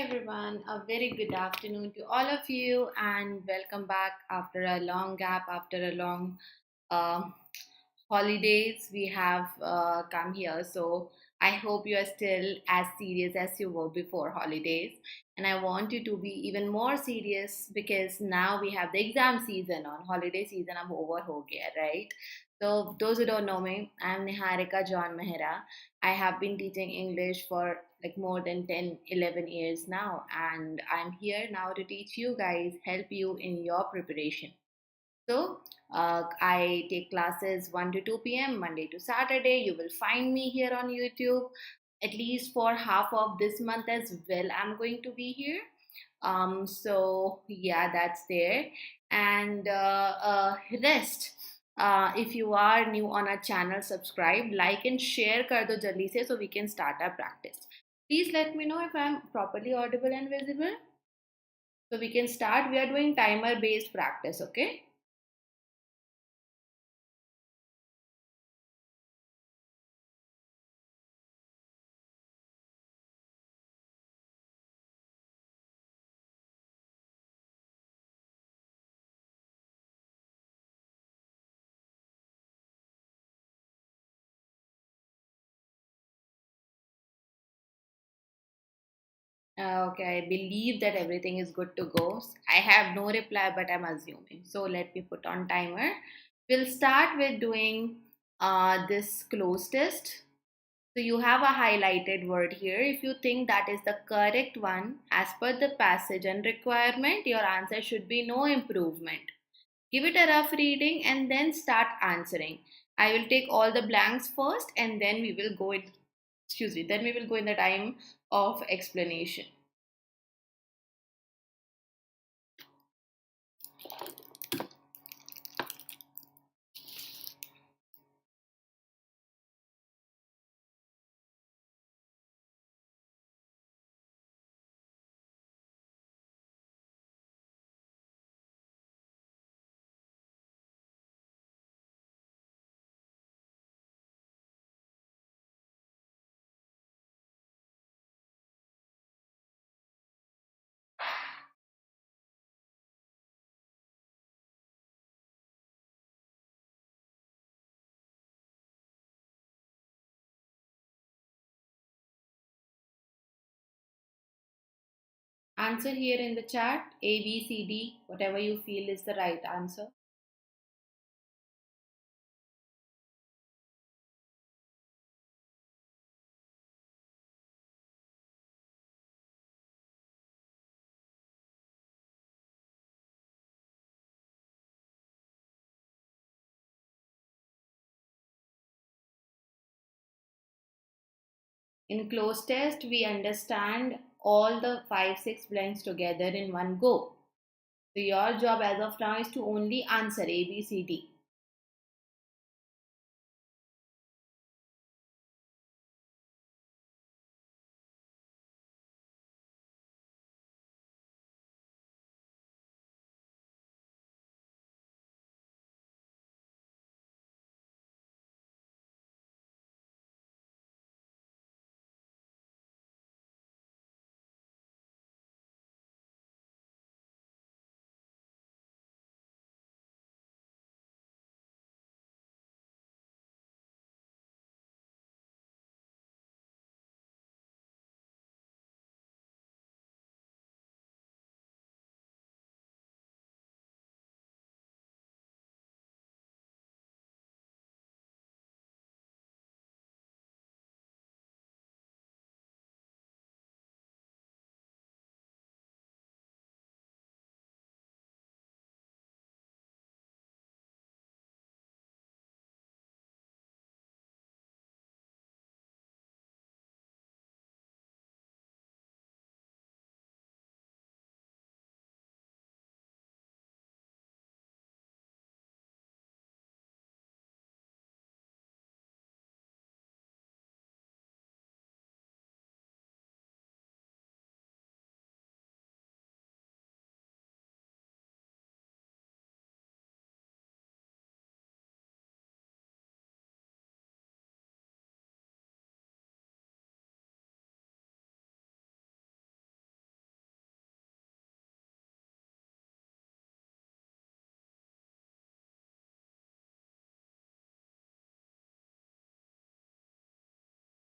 everyone, a very good afternoon to all of you, and welcome back after a long gap, after a long uh, holidays. We have come here, so I hope you are still as serious as you were before holidays. And I want you to be even more serious because now we have the exam season on holiday season. Ab over ho gaya, right? So those who don't know me, I'm Niharika John Mehra. I have been teaching English for like more than 10, 11 years now, and I'm here now to teach you guys, help you in your preparation. So, I take classes 1 to 2 p.m. Monday to Saturday. You will find me here on YouTube at least for half of this month as well. I'm going to be here. So yeah, that's there. And rest. If you are new on our channel, subscribe, like, and share kar do jaldi se so we can start our practice. Please let me know if I'm properly audible and visible. So we can start. We are doing timer based practice, okay? Okay, I believe that everything is good to go. I have no reply, but I'm assuming. So let me put on timer. We'll start with doing this close test. So you have a highlighted word here. If you think that is the correct one, as per the passage and requirement, your answer should be no improvement. Give it a rough reading and then start answering. I will take all the blanks first and then we will go in, excuse me, then we will go in the time of explanation. Answer here in the chat A, B, C, D, whatever you feel is the right answer. In closed test, we understand all the 5, 6 blanks together in one go. So your job as of now is to only answer A, B, C, D.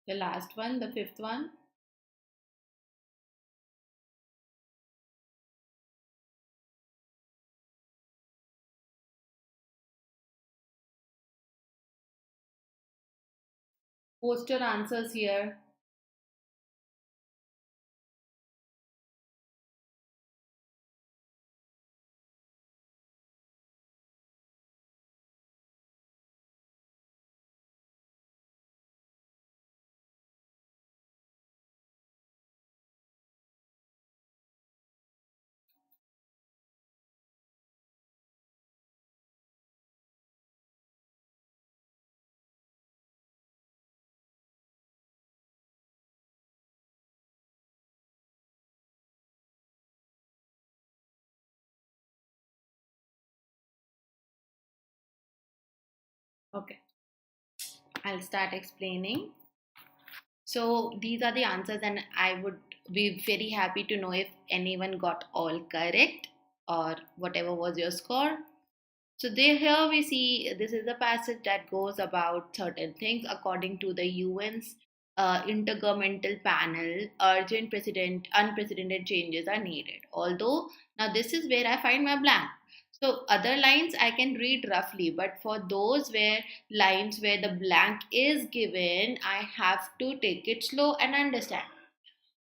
The last one, the fifth one. Post your answers here. Okay, I'll start explaining. So these are the answers, and I would be very happy to know if anyone got all correct or whatever was your score. So there here we see this is a passage that goes about certain things according to the UN's intergovernmental panel. Urgent unprecedented changes are needed. Although now this is where I find my blank. So other lines I can read roughly, but for those where lines where the blank is given, I have to take it slow and understand.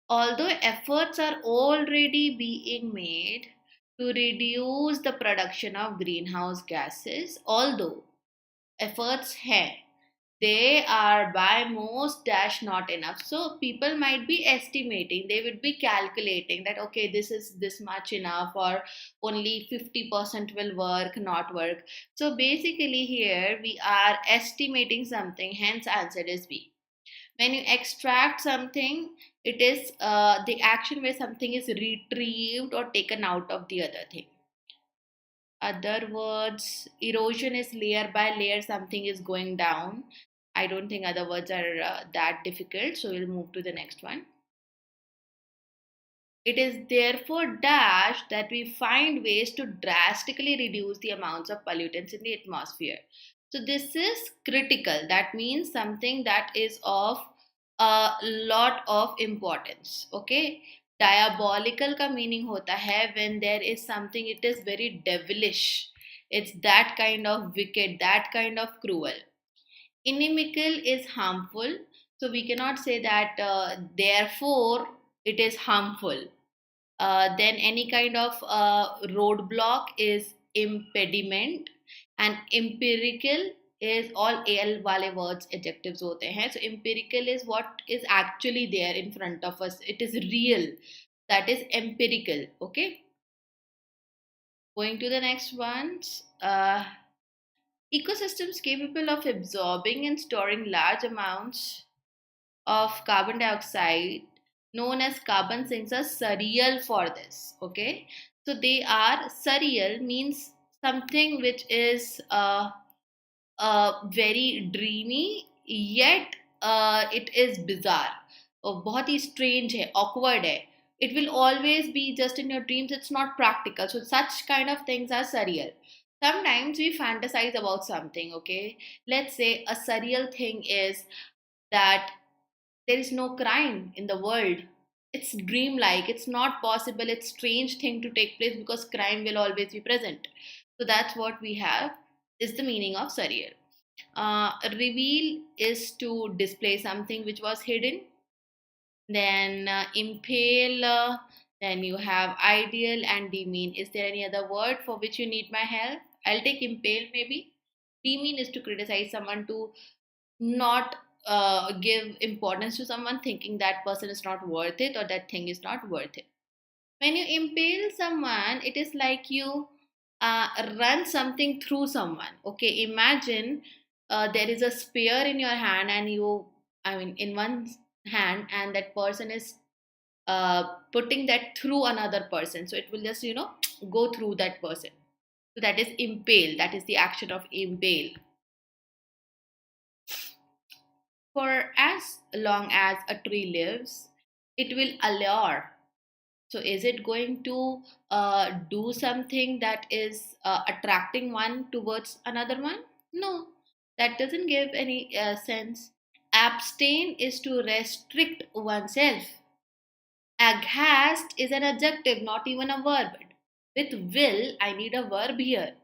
Although efforts are already being made to reduce the production of greenhouse gases, although efforts हैं, they are by most dash not enough. So people might be estimating, they would be calculating that okay, this is this much enough, or only 50% will work, not work. So basically here we are estimating something, hence answer is B. When you extract something, it is the action where something is retrieved or taken out of the other thing. Other words, erosion is layer by layer, something is going down. I don't think other words are that difficult, so we'll move to the next one. It is therefore dash that we find ways to drastically reduce the amounts of pollutants in the atmosphere. So this is critical. That means something that is of a lot of importance. Okay. Diabolical का meaning होता है when there is something, it is very devilish. It's that kind of wicked, that kind of cruel. Inimical is harmful. So we cannot say that therefore it is harmful. Then any kind of roadblock is impediment, and empirical is all al wale words adjectives होते हैं. So empirical is what is actually there in front of us, it is real, that is empirical. Okay, going to the next ones. Ecosystems capable of absorbing and storing large amounts of carbon dioxide known as carbon sinks are surreal for this. Okay, so they are surreal means something which is very dreamy, yet it is bizarre. बहुत ही strange है, awkward है. It will always be just in your dreams, it's not practical. So such kind of things are surreal. Sometimes we fantasize about something. Okay, let's say a surreal thing is that there is no crime in the world. It's dreamlike, it's not possible, it's strange thing to take place because crime will always be present. So that's what we have, is the meaning of surreal. Reveal is to display something which was hidden. Then impale, then you have ideal and demean. Is there any other word for which you need my help? I'll take impale maybe. Demean is to criticize someone, to not give importance to someone, thinking that person is not worth it or that thing is not worth it. When you impale someone, it is like you run something through someone. Okay, imagine there is a spear in your hand, and you, I mean, in one hand, and that person is putting that through another person. So it will just, go through that person. So that is impale. That is the action of impale. For as long as a tree lives, it will allure. So, is it going to do something that is attracting one towards another one? No, that doesn't give any sense. abstain is to restrict oneself. Aghast is an adjective, not even a verb. With will, I need a verb here.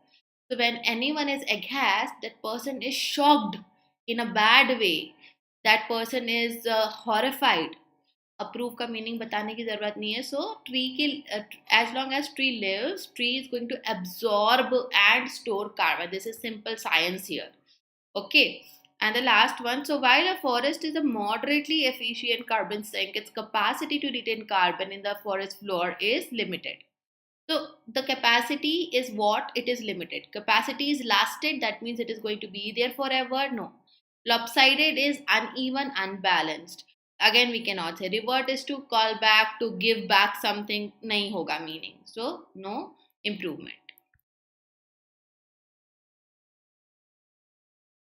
So when anyone is aghast, that person is shocked in a bad way. That person is horrified. Approve का meaning बताने की जरूरत नहीं है. So tree की as long as tree lives, tree is going to absorb and store carbon. This is simple science here. Okay. And the last one, so while a forest is a moderately efficient carbon sink, its capacity to retain carbon in the forest floor is limited. So the capacity is what? It is limited. Capacity is lasted, that means it is going to be there forever. No. Lopsided is uneven, unbalanced. Again, we cannot say. Revert is to call back, to give back something. Nahi hoga meaning. So no improvement.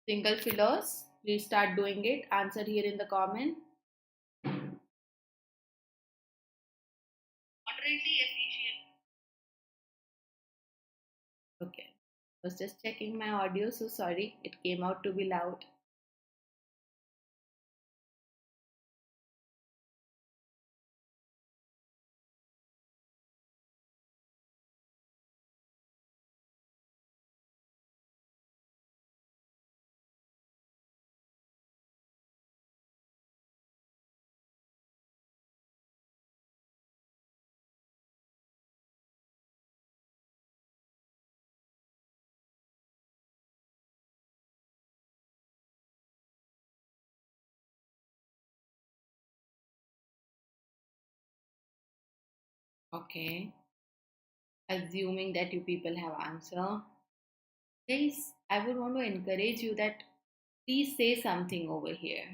Single fillers. Please start doing it. Answer here in the comment. Moderately efficient. Okay. Was just checking my audio, so sorry. It came out to be loud. Okay. Assuming that you people have answer. Guys, I would want to encourage you that please say something over here,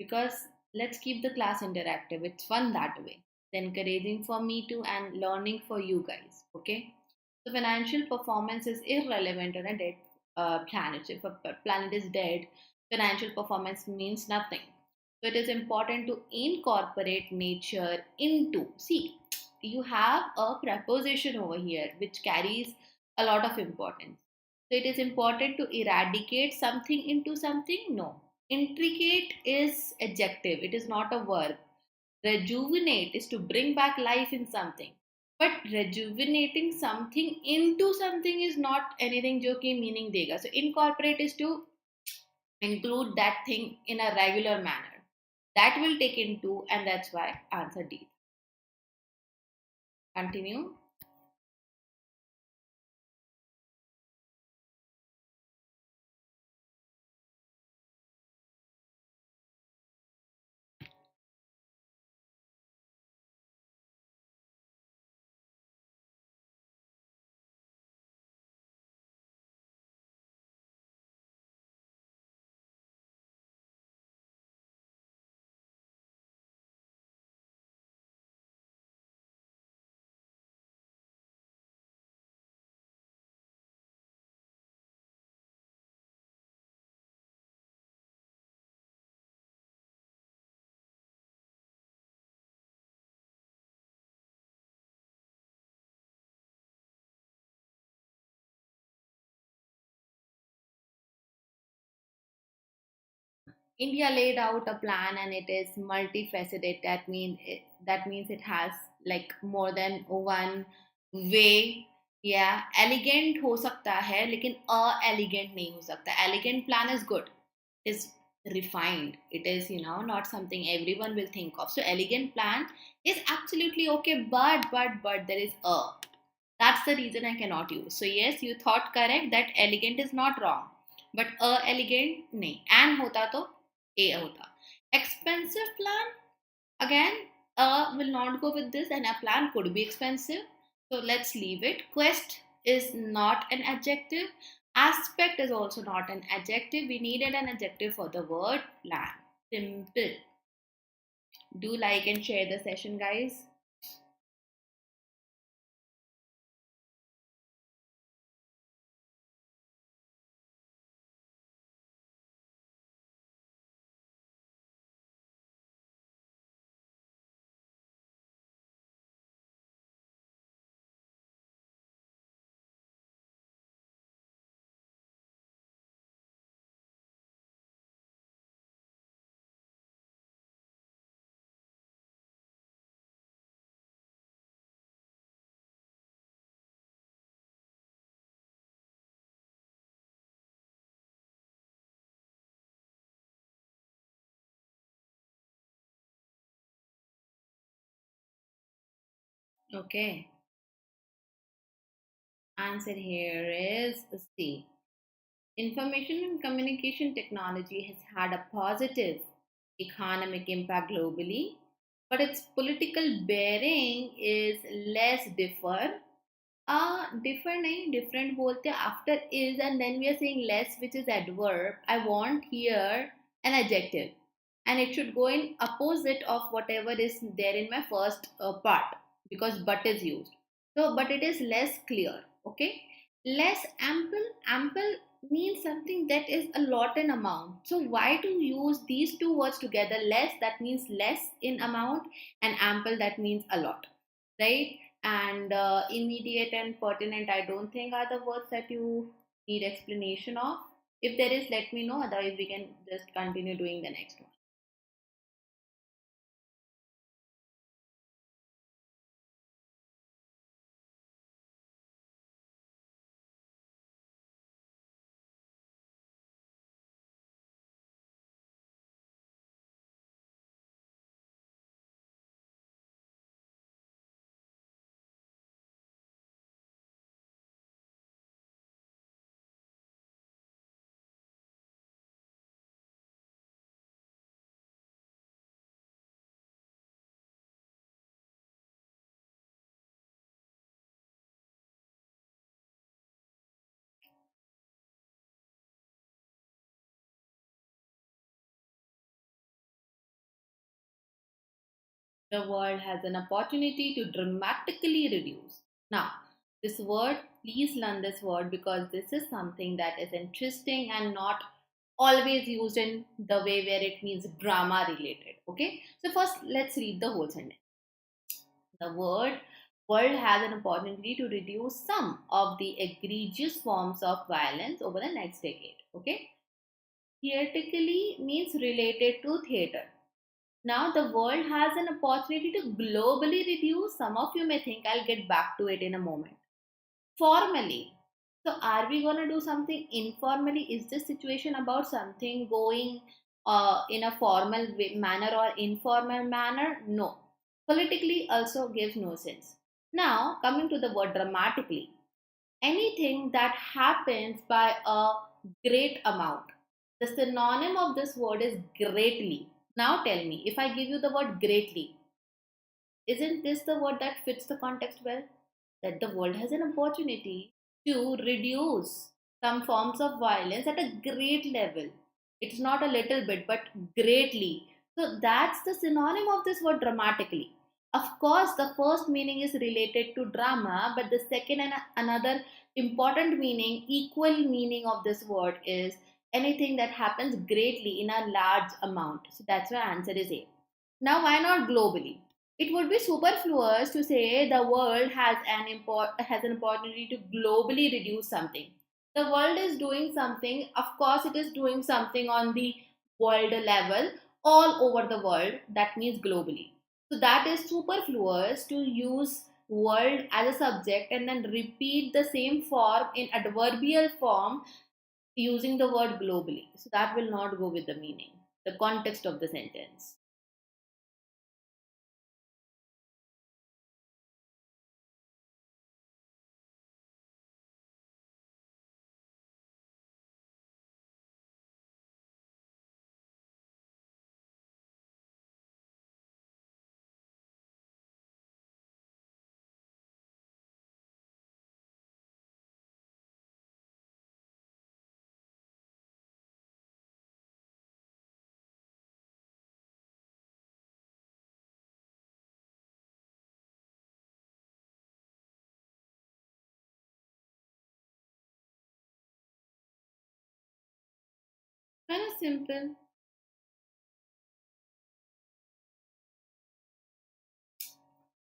because let's keep the class interactive. It's fun that way. It's encouraging for me too and learning for you guys. Okay. So financial performance is irrelevant on a dead planet. If a planet is dead, financial performance means nothing. So it is important to incorporate nature into. See, you have a preposition over here which carries a lot of importance. So it is important to eradicate something into something. No. Intricate is adjective. It is not a verb. Rejuvenate is to bring back life in something. But rejuvenating something into something is not anything जो कि meaning देगा. So incorporate is to include that thing in a regular manner. That will take into, and that's why answer D. Continue. India laid out a plan and it is multifaceted. That means it has like more than one way. Yeah, elegant हो सकता है लेकिन elegant नहीं हो सकता. Elegant plan is good. Is refined. It is, not something everyone will think of. So elegant plan is absolutely okay, but there is a. That's the reason I cannot use. So yes, you thought correct that elegant is not wrong, but elegant nahi. And hota to a hota. Expensive plan, again, will not go with this, and a plan could be expensive. So let's leave it. Quest is not an adjective. Aspect is also not an adjective. We needed an adjective for the word plan. Simple. Do like and share the session, guys. Okay. Answer here is C. Information and communication technology has had a positive economic impact globally, but its political bearing is less differ. Differ नहीं different बोलते after is and then we are saying less which is adverb. I want here an adjective and it should go in opposite of whatever is there in my first part because but is used. So but it is less clear. Okay, less ample means something that is a lot in amount. So why to use these two words together? Less, that means less in amount, and ample, that means a lot, right? And immediate and pertinent, I don't think are the words that you need explanation of. If there is, let me know, otherwise we can just continue doing the next one. The world has an opportunity to dramatically reduce. Now, this word, please learn this word because this is something that is interesting and not always used in the way where it means drama related. Okay, so first let's read the whole sentence. The word world has an opportunity to reduce some of the egregious forms of violence over the next decade. Okay, theatrically means related to theater. Now, the world has an opportunity to globally reduce. Some of you may think I'll get back to it in a moment. Formally. So, are we going to do something informally? Is this situation about something going in a formal manner or informal manner? No. Politically also gives no sense. Now, coming to the word dramatically, anything that happens by a great amount. The synonym of this word is greatly. Now tell me, if I give you the word greatly, isn't this the word that fits the context well? That the world has an opportunity to reduce some forms of violence at a great level. It's not a little bit, but greatly. So that's the synonym of this word dramatically. Of course, the first meaning is related to drama, but the second and another important meaning, equal meaning of this word is anything that happens greatly in a large amount. So that's why answer is A. Now, why not globally? It would be superfluous to say the world has has an opportunity to globally reduce something. The world is doing something. Of course, it is doing something on the world level, all over the world. That means globally. So that is superfluous to use world as a subject and then repeat the same form in adverbial form using the word globally. So that will not go with the meaning, the context of the sentence. Kind of simple.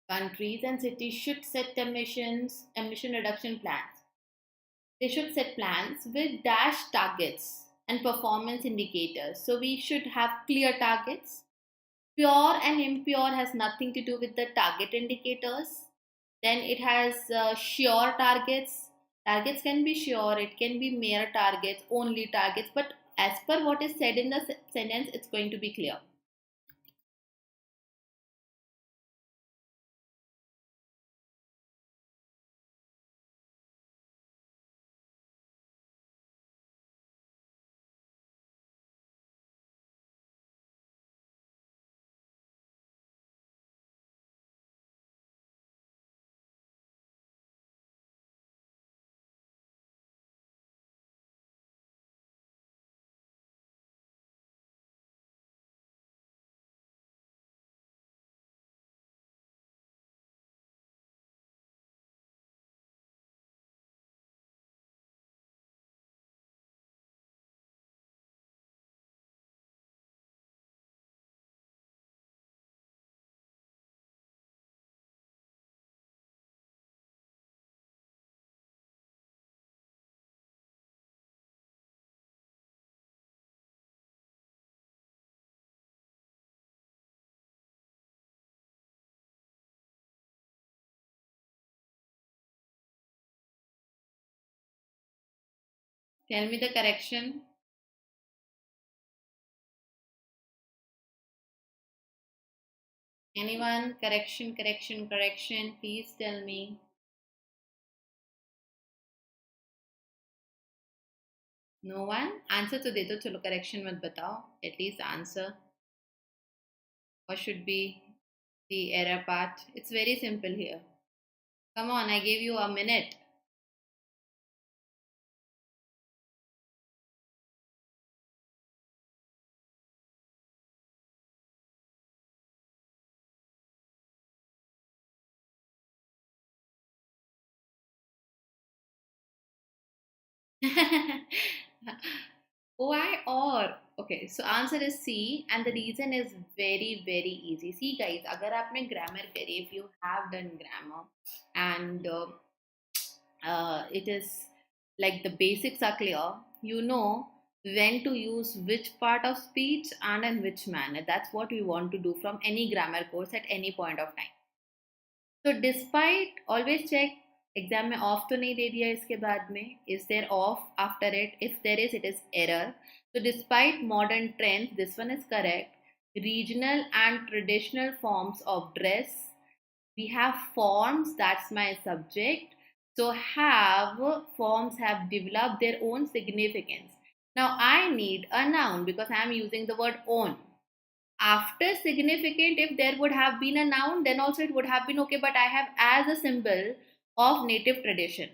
Countries and cities should set emission reduction plans. They should set plans with dash targets and performance indicators. So we should have clear targets. Pure and impure has nothing to do with the target indicators. Then it has sure targets. Targets can be sure, it can be mere targets, only targets, but as per what is said in the sentence, it's going to be clear. Tell me the correction. Anyone? Correction, correction, correction. Please tell me. No one? Answer तो दे दो चलो correction मत बताओ. At least answer. What should be the error part? It's very simple here. Come on, I gave you a minute. Why or? Okay, so answer is C, and the reason is very very easy. See guys, अगर आपने grammar करी, if you have done grammar, and it is like the basics are clear, you know when to use which part of speech and in which manner. That's what we want to do from any grammar course at any point of time. So despite, always check exam में off तो नहीं दे दिया इसके बाद में. Is there off after it? If there is, it is error. So despite modern trends, this one is correct. Regional and traditional forms of dress. We have forms, that's my subject. So have, forms have developed their own significance. Now I need a noun because I am using the word own. After significant, if there would have been a noun, then also it would have been okay, but I have as a symbol of native tradition.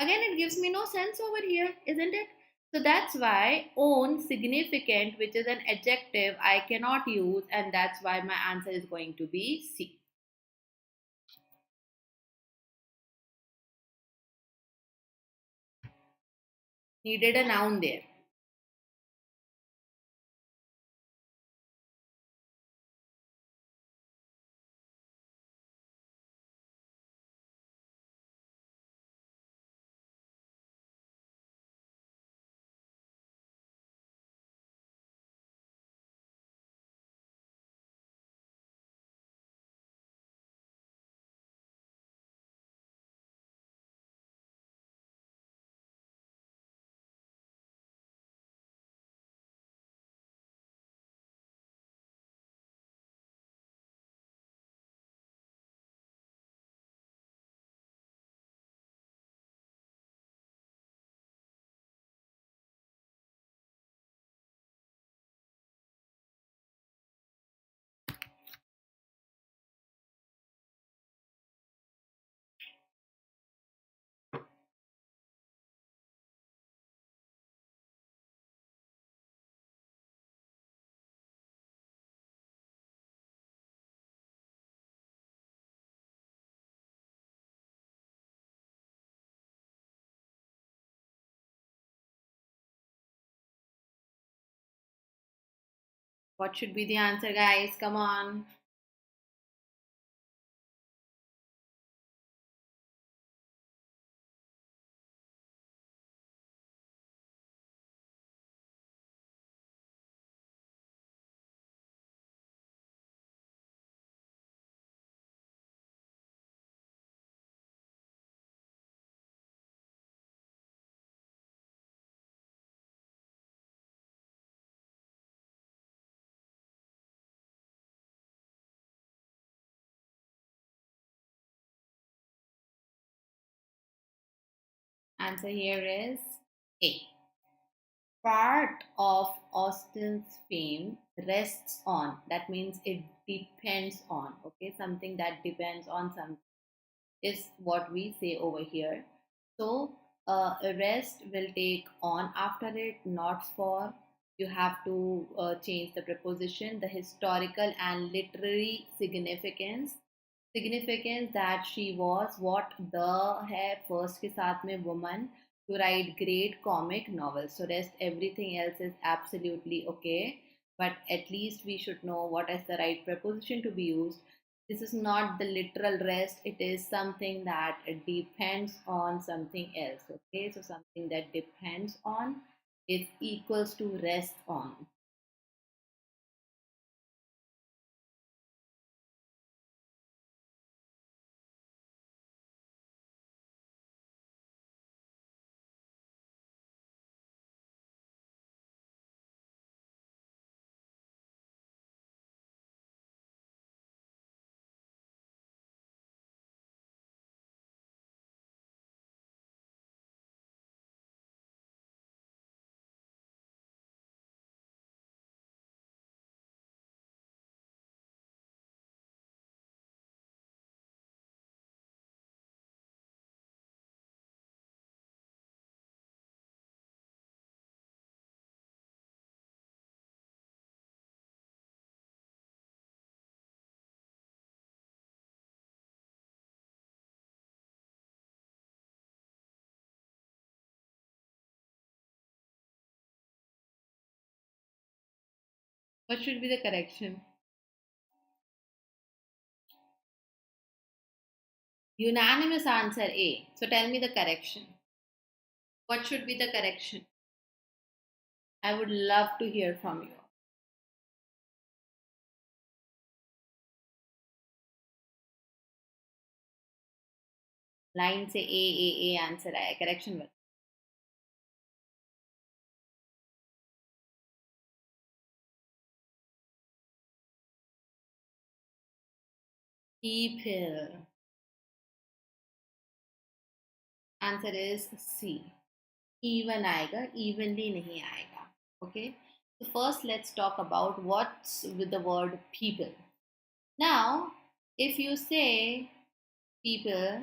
Again, it gives me no sense over here, isn't it? So that's why own significant, which is an adjective, I cannot use, and that's why my answer is going to be C. Needed a noun there. What should be the answer, guys? Come on. Answer here is A. Part of Austin's fame rests on. That means it depends on. Okay, something that depends on something is what we say over here. So a rest will take on after it, not for. You have to change the preposition, the historical and literary significance. Significance that she was what the है first के साथ में woman to write great comic novels. So rest everything else is absolutely okay. But at least we should know what is the right preposition to be used. This is not the literal rest, it is something that depends on something else. Okay, so something that depends on is equals to rest on. What should be the correction? Unanimous answer A. So tell me the correction. What should be the correction? I would love to hear from you. Line say A, answer I. Correction what? People. Answer is C. Even आएगा, evenly नहीं आएगा. Okay. So first let's talk about what's with the word people. Now, if you say people,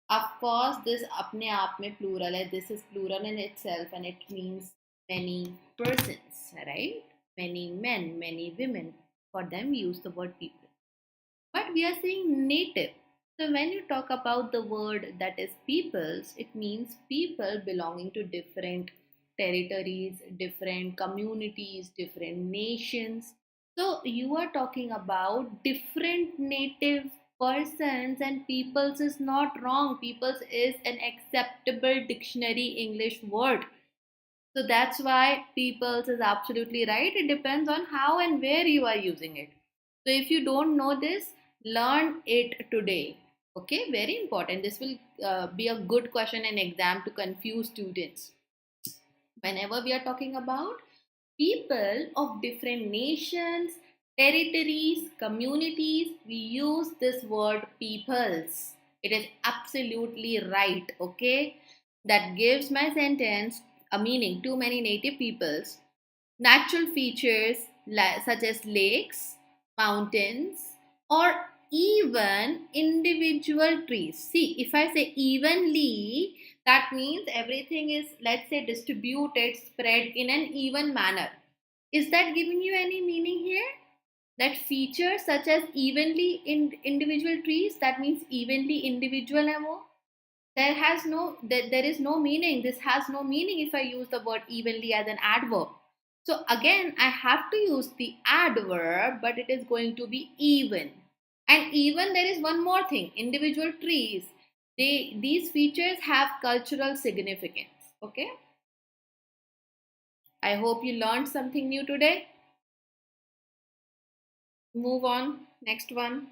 of course this अपने आप में plural है. This is plural in itself and it means many persons, right? Many men, many women. For them, we use the word people. But we are saying native. So when you talk about the word that is peoples, it means people belonging to different territories, different communities, different nations. So you are talking about different native persons, and peoples is not wrong. Peoples is an acceptable dictionary English word. So that's why peoples is absolutely right. It depends on how and where you are using it. So if you don't know this, learn it today. Okay, very important. This will be a good question in exam to confuse students. Whenever we are talking about people of different nations, territories, communities, we use this word peoples. It is absolutely right. Okay, that gives my sentence a meaning. Too many native peoples, natural features such as lakes, mountains, or even individual trees. See, if I say evenly, that means everything is, let's say, distributed, spread in an even manner. Is that giving you any meaning here? That features such as evenly in individual trees, that means evenly individual है वो. There is no meaning. This has no meaning if I use the word evenly as an adverb. So again, I have to use the adverb, but it is going to be even. And even there is one more thing. Individual trees, these features have cultural significance. Okay. I hope you learned something new today. Move on. Next one.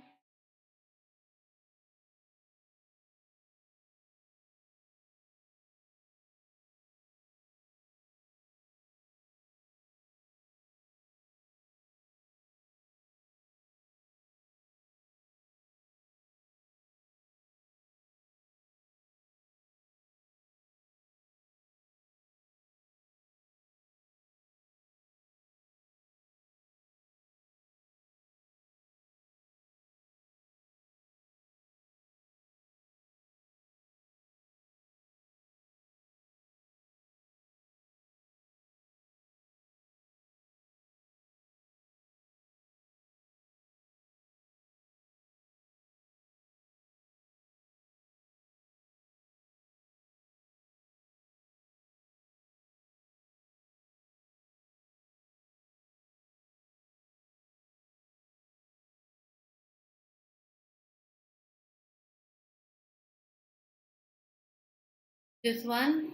This one.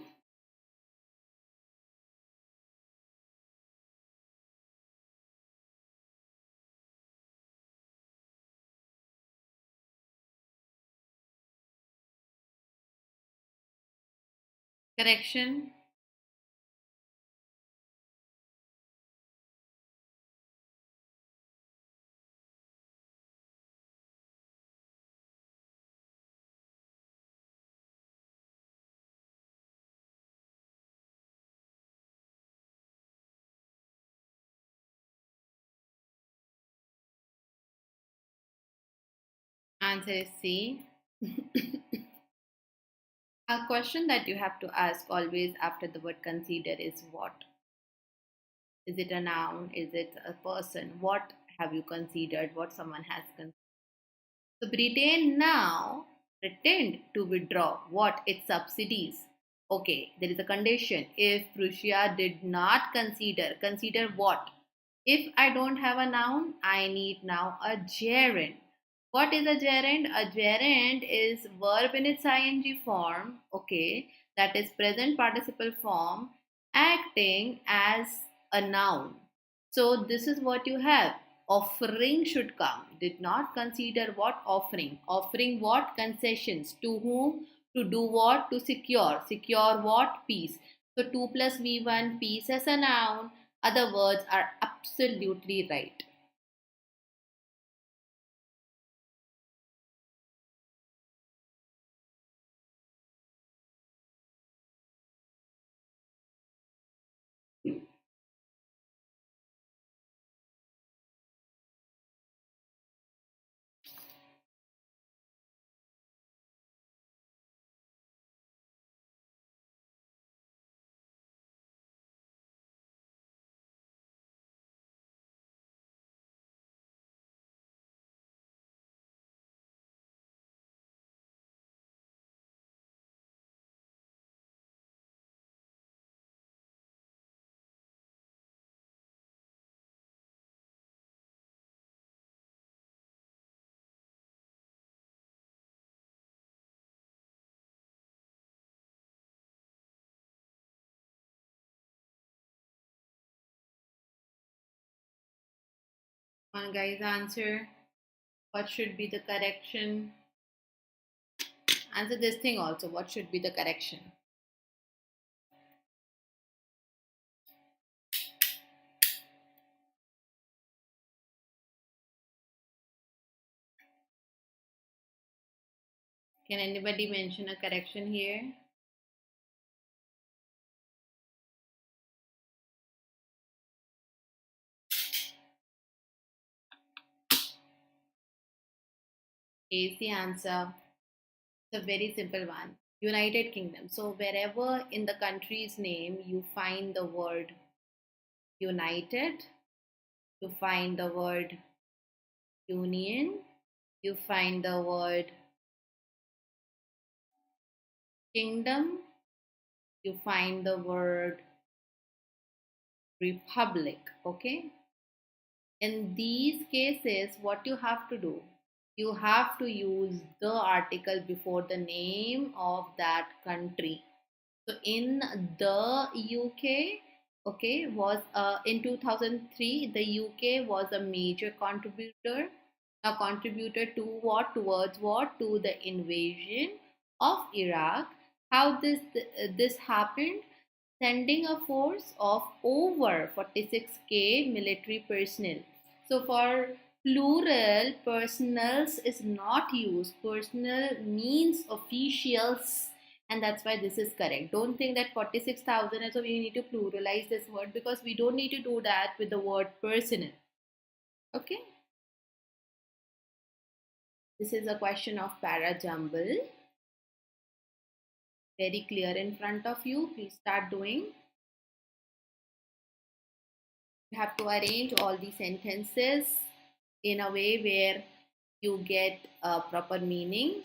Correction. Answer is C. A question that you have to ask always after the word consider is what? Is it a noun? Is it a person? What have you considered? What someone has considered? So Britain now pretend to withdraw what? Its subsidies. Okay, there is a condition. If Prussia did not consider what? If I don't have a noun, I need now a gerund. What is a gerund? A gerund is verb in its ing form, okay, that is present participle form, acting as a noun. So this is what you have. Offering should come. Did not consider what offering. Offering what? Concessions. To whom? To do what? To secure. Secure what? Peace. So 2 plus V1, peace as a noun. Other words are absolutely right. One guy's answer. What should be the correction? Answer this thing also. What should be the correction? Can anybody mention a correction here? Is the answer. It's a very simple one. United Kingdom. So wherever in the country's name you find the word united, you find the word union, you find the word kingdom, you find the word republic. Okay. In these cases, what you have to do? You have to use the article before the name of that country. So in the UK, okay, was in 2003, the UK was a major contributor. A contributor to what? Towards what? To the invasion of Iraq. How this happened? Sending a force of over 46K military personnel. So for plural, personals is not used. Personal means officials, and that's why this is correct. Don't think that 46,000 is so we need to pluralize this word, because we don't need to do that with the word personal. Okay, this is a question of Parajumble. Very clear in front of you. Please start doing. You have to arrange all the sentences in a way where you get a proper meaning.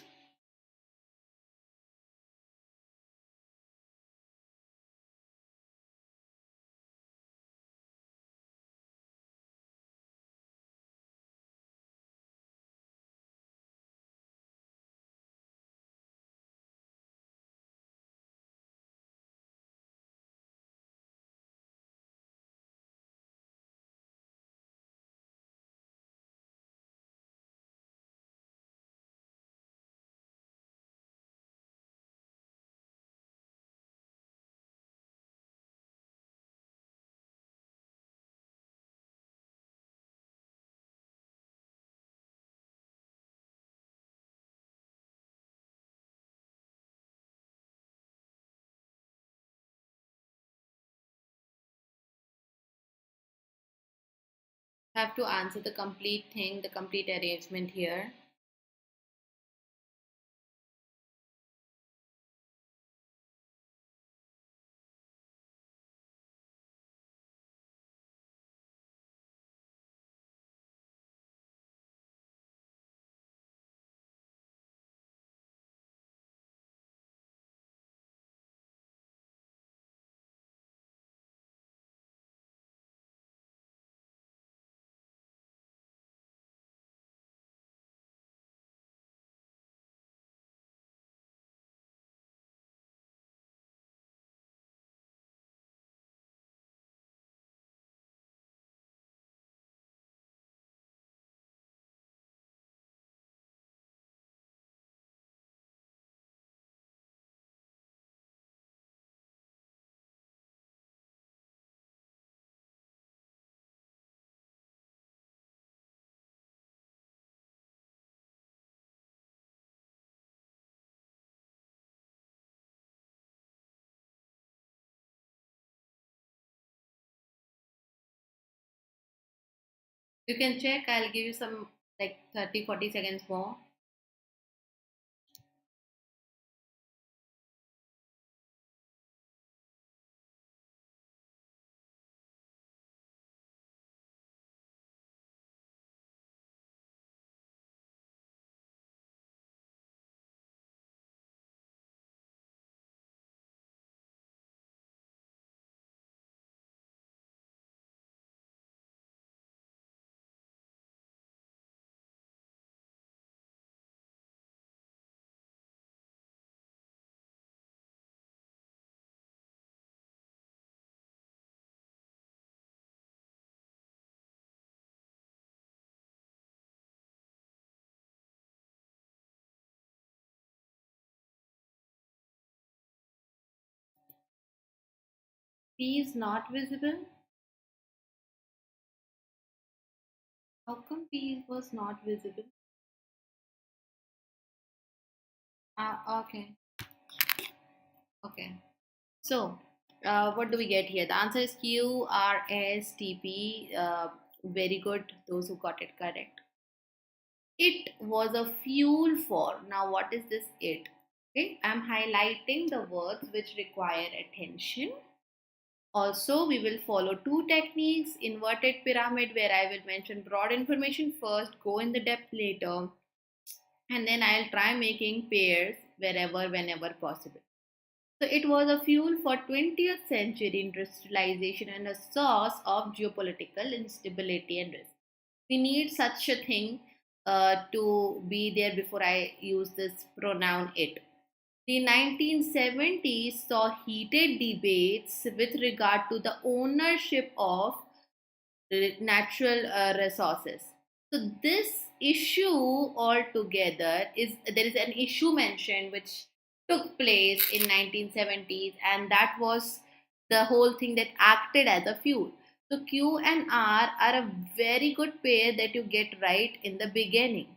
You have to answer the complete thing, the complete arrangement here. You can check. I'll give you some like 30-40 seconds more. P is not visible. How come P was not visible? Okay. Okay. So, what do we get here? The answer is QRSTP. Very good, those who got it correct. It was a fuel for. Now, what is this it? Okay, I'm highlighting the words which require attention. Also, we will follow two techniques: inverted pyramid, where I will mention broad information first, go in the depth later, and then I'll try making pairs wherever, whenever possible. So it was a fuel for 20th century industrialization and a source of geopolitical instability and risk. We need such a thing to be there before I use this pronoun it. The 1970s saw heated debates with regard to the ownership of natural resources. So this issue altogether is, there is an issue mentioned which took place in 1970s, and that was the whole thing that acted as a fuel. So Q and R are a very good pair that you get right in the beginning.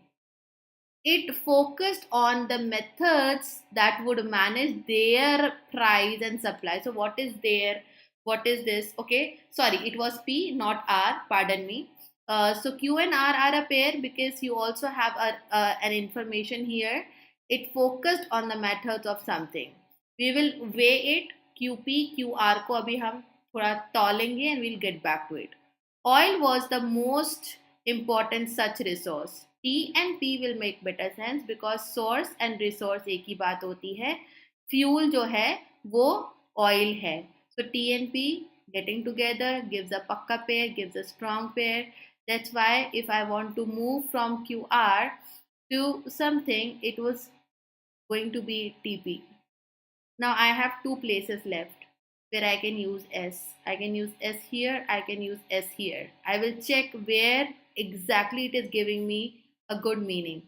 It focused on the methods that would manage their price and supply. So what is this? Okay, sorry, it was P, not R, pardon me. So Q and R are a pair because you also have an information here. It focused on the methods of something. We will weigh it. QP QR को अभी हम थोड़ा तौलेंगे and we'll get back to it. Oil was the most important such resource. T and P will make better sense because source and resource एक ही बात होती है. Fuel जो है वो oil है. So T and P getting together gives a pakka pair, gives a strong pair. That's why if I want to move from QR to something, it was going to be TP. Now I have two places left where I can use S. I can use S here, I can use S here. I will check where exactly it is giving me a good meaning.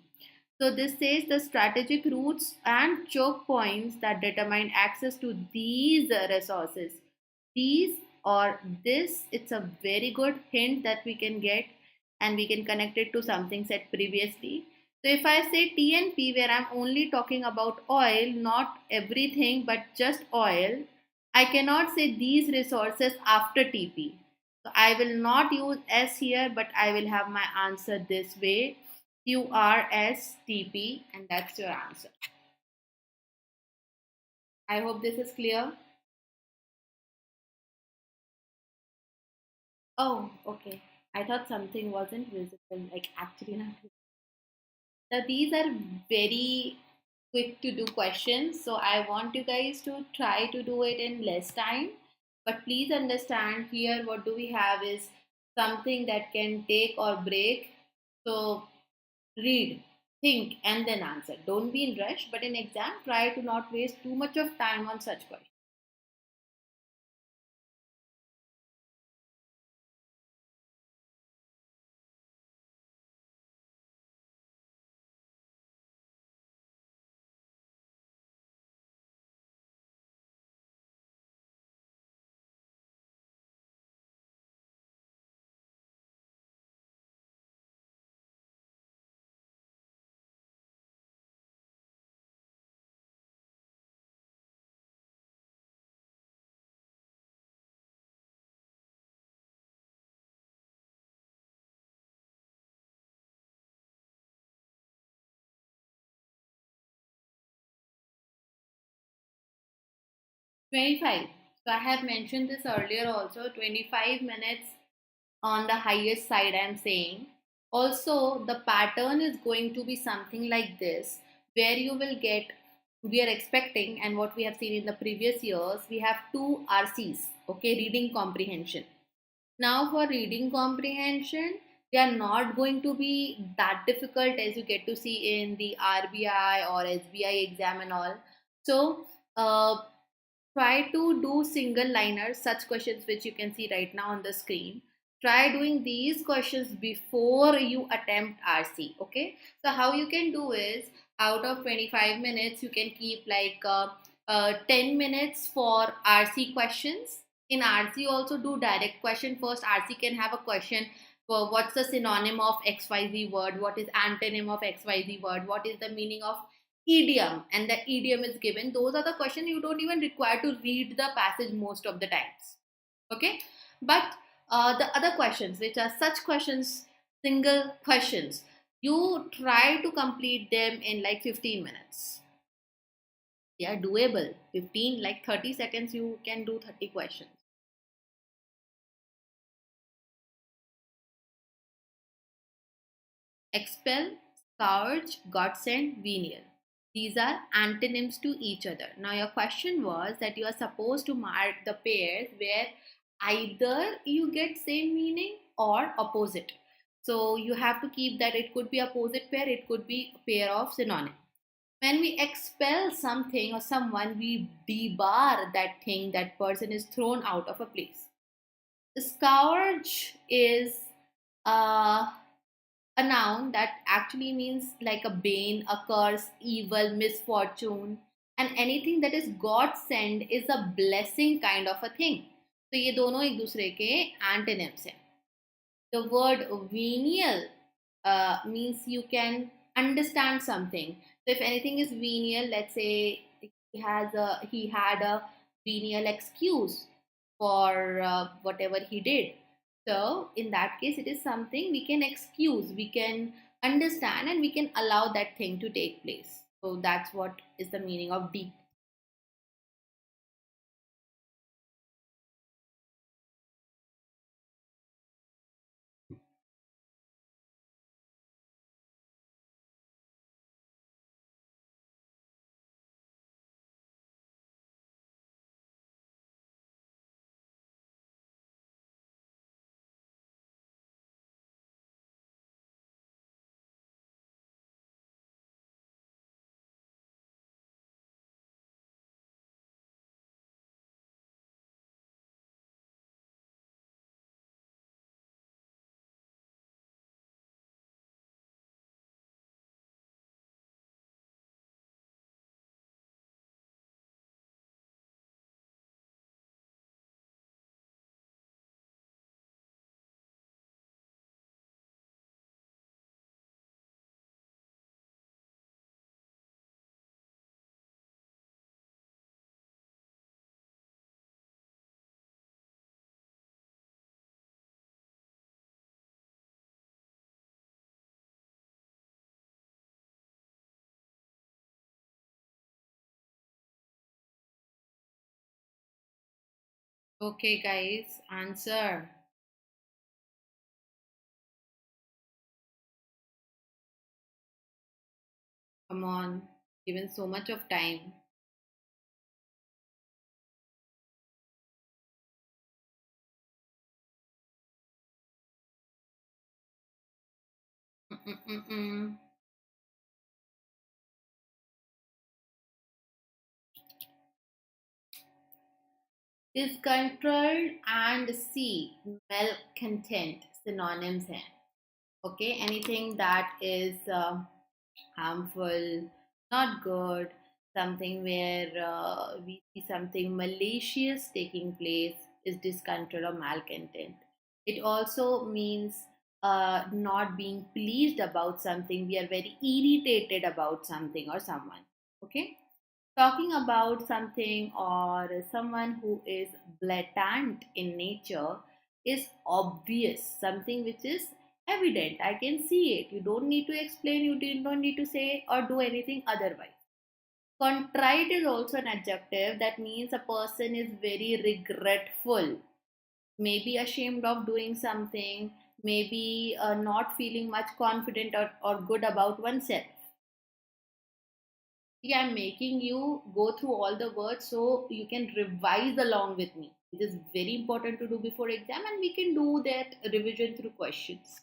So this says the strategic routes and choke points that determine access to these resources. These or this, it's a very good hint that we can get, and we can connect it to something said previously. So if I say T and P, where I'm only talking about oil, not everything but just oil, I cannot say these resources after TP. So I will not use S here, but I will have my answer this way: QRSTP, and that's your answer. I hope this is clear. Oh, okay. I thought something wasn't visible, like actually not visible. Now, these are very quick to do questions, so I want you guys to try to do it in less time. But please understand here what do we have is something that can take or break. So read, think, and then answer. Don't be in rush, but in exam, try to not waste too much of time on such questions. 25. So I have mentioned this earlier also. 25 minutes on the highest side, I'm saying. Also, the pattern is going to be something like this, where you will get, we are expecting, and what we have seen in the previous years, we have two RCs, okay, reading comprehension. Now, for reading comprehension, they are not going to be that difficult as you get to see in the RBI or SBI exam and all. So, try to do single liners, such questions which you can see right now on the screen. Try doing these questions before you attempt RC. Okay, so how you can do is, out of 25 minutes you can keep like 10 minutes for RC questions. In RC also do direct question first. RC can have a question for what's the synonym of XYZ word, what is antonym of XYZ word, what is the meaning of idiom, and the idiom is given. Those are the questions you don't even require to read the passage most of the times. Okay, but the other questions, which are such questions, single questions, you try to complete them in like 15 minutes. They are doable. 15, like 30 seconds you can do 30 questions. Expel, scourge, godsend, venial. These are antonyms to each other. Now, your question was that you are supposed to mark the pairs where either you get same meaning or opposite. So, you have to keep that it could be opposite pair, it could be a pair of synonym. When we expel something or someone, we debar that thing, that person is thrown out of a place. The scourge is uh, a noun that actually means like a bane, a curse, evil, misfortune, and anything that is God sent is a blessing kind of a thing. तो ये दोनों एक दूसरे के antonyms हैं. The word venial means you can understand something. So if anything is venial, let's say he had a venial excuse for whatever he did. So in that case, it is something we can excuse, we can understand, and we can allow that thing to take place. So that's what is the meaning of deep. Okay, guys, answer. Come on, given so much of time. Mm-mm-mm-mm. Is controlled and C, malcontent, synonyms हैं. Okay, anything that is harmful, not good, something where we see something malicious taking place is discontent or malcontent. It also means not being pleased about something. We are very irritated about something or someone. Okay, talking about something or someone who is blatant in nature is obvious, something which is evident. I can see it. You don't need to explain, you don't need to say or do anything otherwise. Contrite is also an adjective that means a person is very regretful, maybe ashamed of doing something, maybe not feeling much confident or good about oneself. Yeah, I'm making you go through all the words so you can revise along with me. It is very important to do before exam, and we can do that revision through questions.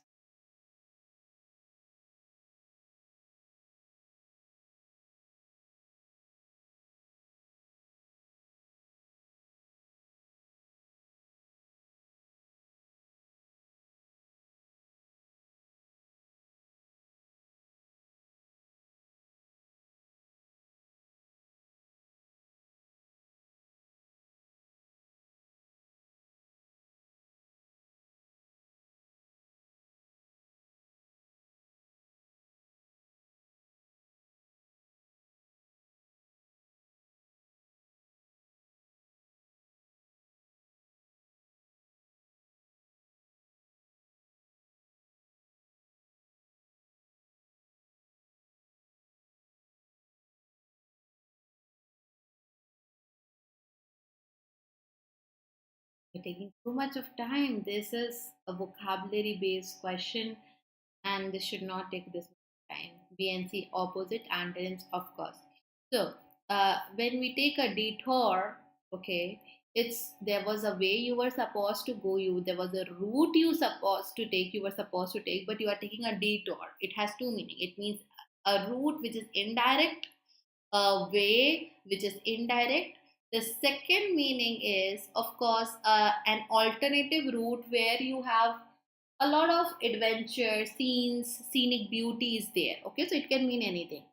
You're taking too much of time. This is a vocabulary based question, and this should not take this much time. BNC opposite antonyms, of course. So, when we take a detour, okay, it's there was a way you were supposed to go, there was a route you were supposed to take, but you are taking a detour. It has two meaning. It means a route which is indirect, a way which is indirect. The second meaning is, of course, an alternative route where you have a lot of adventure, scenes, scenic beauty is there. Okay, so it can mean anything.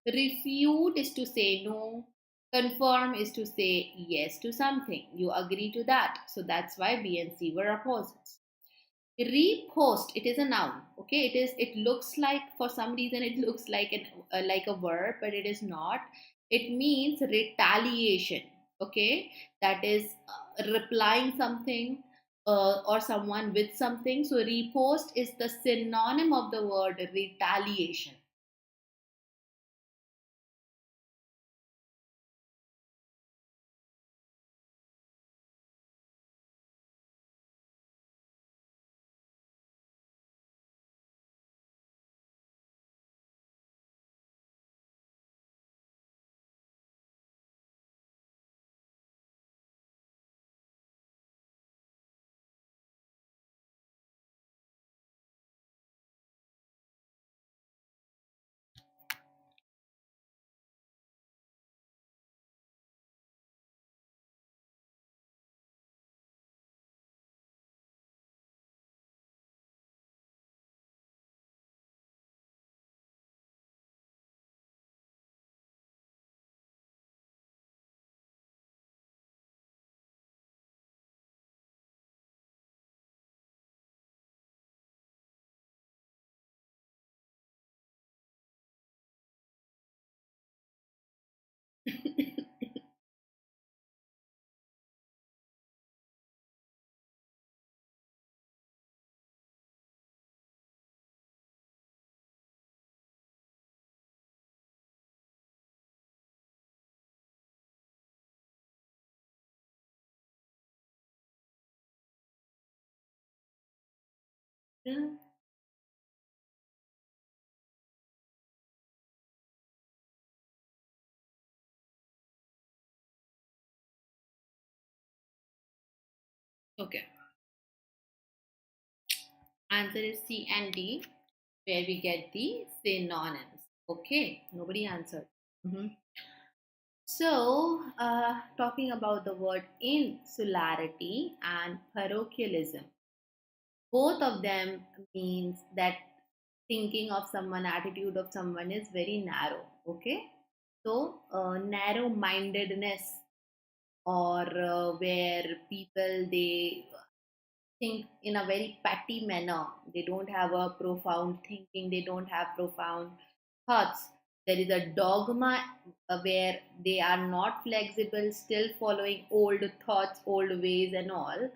Refute is to say no. Confirm is to say yes to something. You agree to that. So that's why B and C were opposites. Repost, it is a noun. Okay, it looks like, for some reason it looks like like a verb, but it is not. It means retaliation. Okay, that is replying something, or someone with something. So repost is the synonym of the word retaliation. Yeah. Okay, answer is C and D, where we get the synonyms. Okay, nobody answered. Mhm. So, talking about the word insularity and parochialism, both of them means that thinking of someone, attitude of someone is very narrow. Okay, so narrow mindedness, or where people they think in a very petty manner. They don't have a profound thinking, they don't have profound thoughts. There is a dogma where they are not flexible, still following old thoughts, old ways, and all.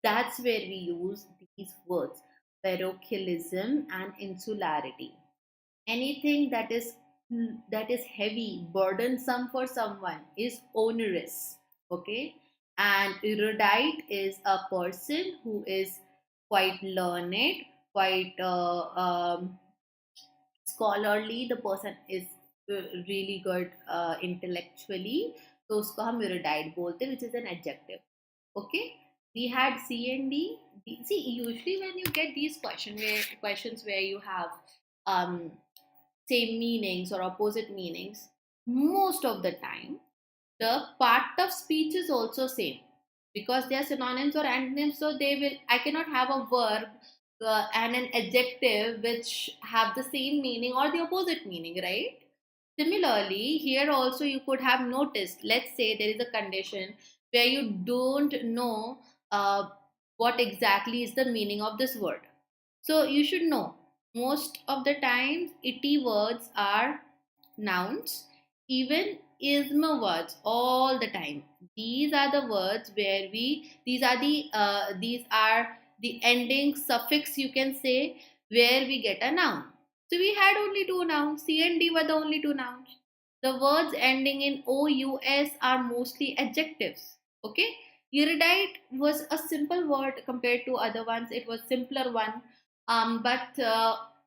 That's where we use these words, parochialism and insularity. Anything that is that is heavy, burdensome for someone is onerous. Okay, and erudite is a person who is quite learned, quite scholarly. The person is really good intellectually, तो उसको हम erudite बोलते हैं, which is an adjective. Okay, we had C and D. See, usually when you get these questions where you have um, same meanings or opposite meanings, most of the time the part of speech is also same, because they are synonyms or antonyms. So they will, I cannot have a verb and an adjective which have the same meaning or the opposite meaning, right? Similarly, here also you could have noticed, let's say there is a condition where you don't know uh, what exactly is the meaning of this word. So you should know, most of the times itty words are nouns, even ism words all the time. These are the words where these are the ending suffix, you can say, where we get a noun. So we had only two nouns. C and D were the only two nouns. The words ending in OUS are mostly adjectives. Okay. Erudite was a simple word compared to other ones. It was simpler one. But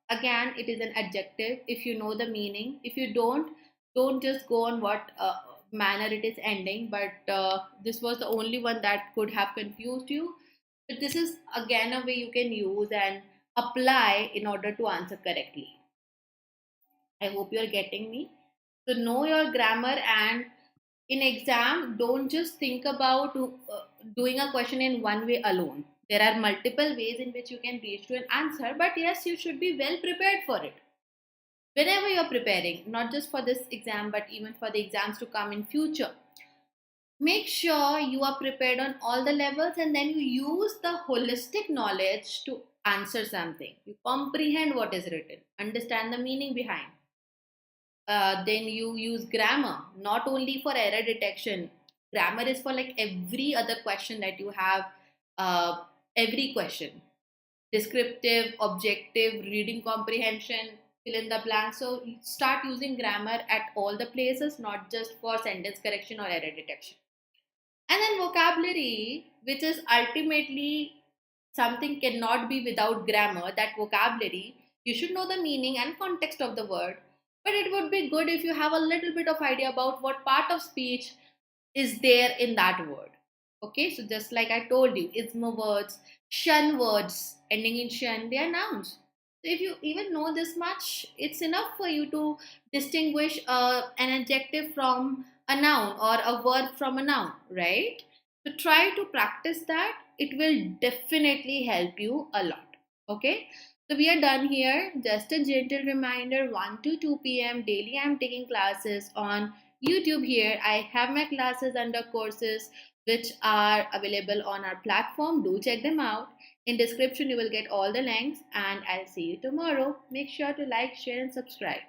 again, it is an adjective if you know the meaning. If you don't just go on what manner it is ending. But this was the only one that could have confused you. But this is again a way you can use and apply in order to answer correctly. I hope you are getting me. So know your grammar, and in exam, don't just think about doing a question in one way alone. There are multiple ways in which you can reach to an answer, but yes, you should be well prepared for it. Whenever you're preparing, not just for this exam, but even for the exams to come in future, make sure you are prepared on all the levels, and then you use the holistic knowledge to answer something. You comprehend what is written, understand the meaning behind. Then you use grammar not only for error detection. Grammar is for like every other question that you have, uh, every question, descriptive, objective, reading comprehension, fill in the blank. So start using grammar at all the places, not just for sentence correction or error detection. And then vocabulary, which is ultimately something cannot be without grammar. That vocabulary, you should know the meaning and context of the word, but it would be good if you have a little bit of idea about what part of speech is there in that word. Okay, so just like I told you, ism words, shun words ending in shun, they are nouns. So if you even know this much, it's enough for you to distinguish an adjective from a noun or a verb from a noun, right? So try to practice that. It will definitely help you a lot. Okay, so we are done here. Just a gentle reminder, 1 to 2 p.m. daily I'm taking classes on YouTube. Here I have my classes under courses which are available on our platform. Do check them out. In description you will get all the links, and I'll see you tomorrow. Make sure to like, share and subscribe.